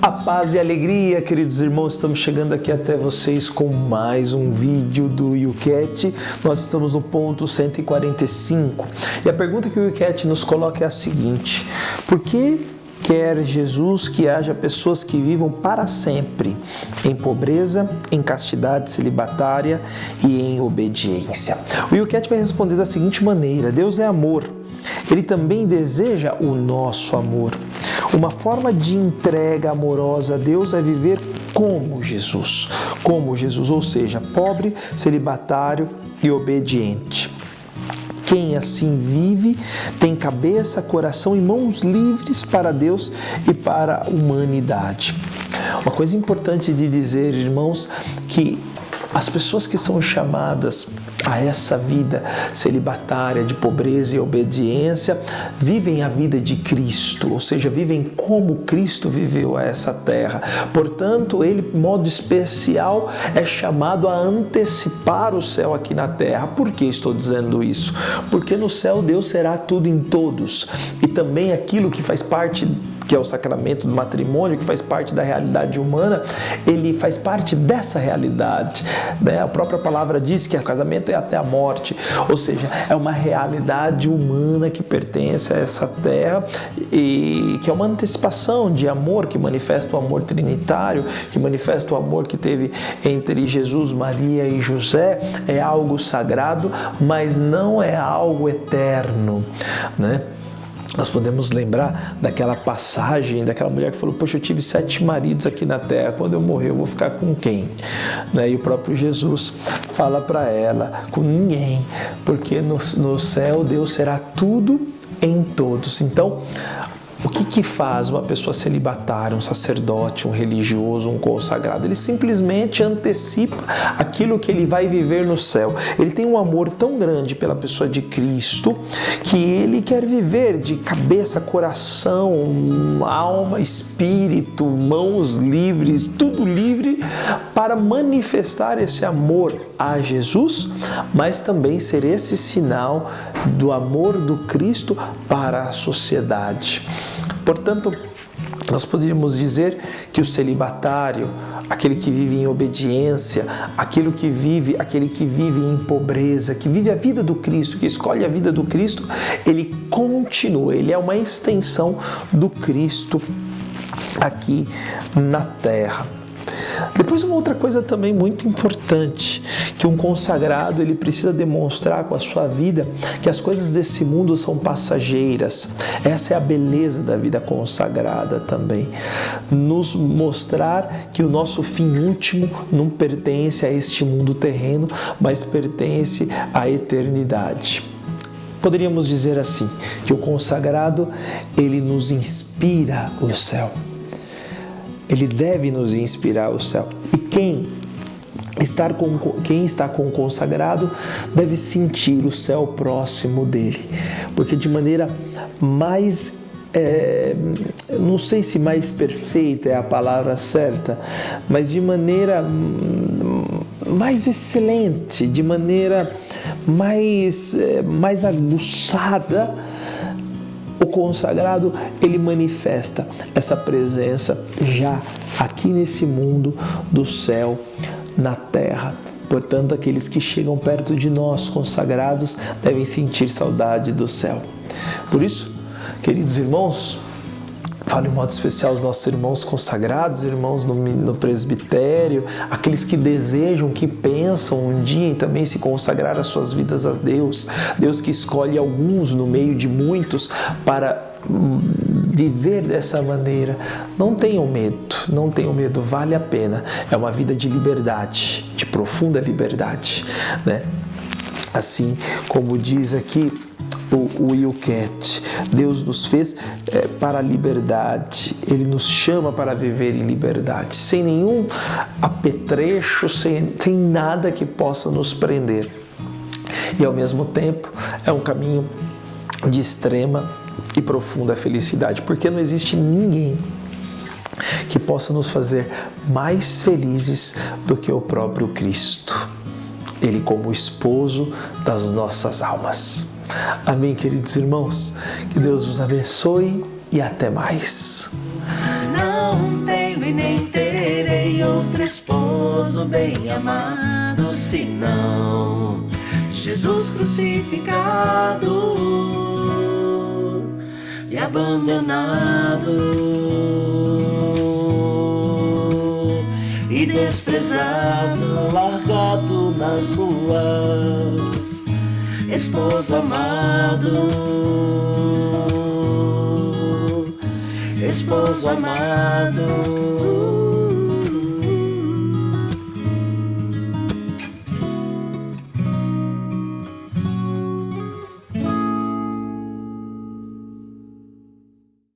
A paz e a alegria, queridos irmãos, estamos chegando aqui até vocês com mais um vídeo do YouCat. Nós estamos no ponto 145 e a pergunta que o YouCat nos coloca é a seguinte: por que quer Jesus que haja pessoas que vivam para sempre em pobreza, em castidade celibatária e em obediência? O YouCat vai responder da seguinte maneira: Deus é amor. Ele também deseja o nosso amor. Uma forma de entrega amorosa a Deus é viver como Jesus, ou seja, pobre, celibatário e obediente. Quem assim vive tem cabeça, coração e mãos livres para Deus e para a humanidade. Uma coisa importante de dizer, irmãos, que as pessoas que são chamadas a essa vida celibatária de pobreza e obediência vivem a vida de Cristo, ou seja, vivem como Cristo viveu a essa terra. Portanto, ele, de modo especial, é chamado a antecipar o céu aqui na terra. Por que estou dizendo isso? Porque no céu Deus será tudo em todos, e também aquilo que faz parte, que é o sacramento do matrimônio, que faz parte da realidade humana, ele faz parte dessa realidade, né? A própria palavra diz que o casamento é até a morte, ou seja, é uma realidade humana que pertence a essa terra e que é uma antecipação de amor, que manifesta o amor trinitário, que manifesta o amor que teve entre Jesus, Maria e José. É algo sagrado, mas não é algo eterno, né? Nós podemos lembrar daquela passagem, daquela mulher que falou: poxa, eu tive 7 maridos aqui na terra, quando eu morrer eu vou ficar com quem? Né? E o próprio Jesus fala para ela: com ninguém, porque no céu Deus será tudo em todos. Então, o que faz uma pessoa celibatária, um sacerdote, um religioso, um consagrado? Ele simplesmente antecipa aquilo que ele vai viver no céu. Ele tem um amor tão grande pela pessoa de Cristo que ele quer viver de cabeça, coração, alma, espírito, mãos livres, tudo livre para manifestar esse amor a Jesus, mas também ser esse sinal do amor do Cristo para a sociedade. Portanto, nós poderíamos dizer que o celibatário, aquele que vive em obediência, aquele que vive em pobreza, que vive a vida do Cristo, que escolhe a vida do Cristo, ele continua, ele é uma extensão do Cristo aqui na terra. Depois, uma outra coisa também muito importante, que um consagrado ele precisa demonstrar com a sua vida que as coisas desse mundo são passageiras. Essa é a beleza da vida consagrada também. Nos mostrar que o nosso fim último não pertence a este mundo terreno, mas pertence à eternidade. Poderíamos dizer assim, que o consagrado ele nos inspira o céu. Ele deve nos inspirar o céu. E quem está com o consagrado deve sentir o céu próximo dele. Porque de maneira mais, não sei se mais perfeita é a palavra certa, mas de maneira mais excelente, de maneira mais aguçada, o consagrado, ele manifesta essa presença já aqui nesse mundo do céu na terra. Portanto, aqueles que chegam perto de nós, consagrados, devem sentir saudade do céu. Por isso, queridos irmãos, falo em modo especial aos nossos irmãos consagrados, irmãos no presbitério, aqueles que desejam, que pensam um dia em também se consagrar as suas vidas a Deus. Deus que escolhe alguns no meio de muitos para viver dessa maneira. Não tenham medo, vale a pena. É uma vida de liberdade, de profunda liberdade, né? Assim como diz aqui o YouCat, Deus nos fez para a liberdade, Ele nos chama para viver em liberdade, sem nenhum apetrecho, sem nada que possa nos prender. E ao mesmo tempo é um caminho de extrema e profunda felicidade, porque não existe ninguém que possa nos fazer mais felizes do que o próprio Cristo. Ele como esposo das nossas almas. Amém, queridos irmãos? Que Deus vos abençoe e até mais. Não tenho e nem terei outro esposo bem amado, senão Jesus crucificado e abandonado e desprezado, largado nas ruas, esposo amado, esposo amado.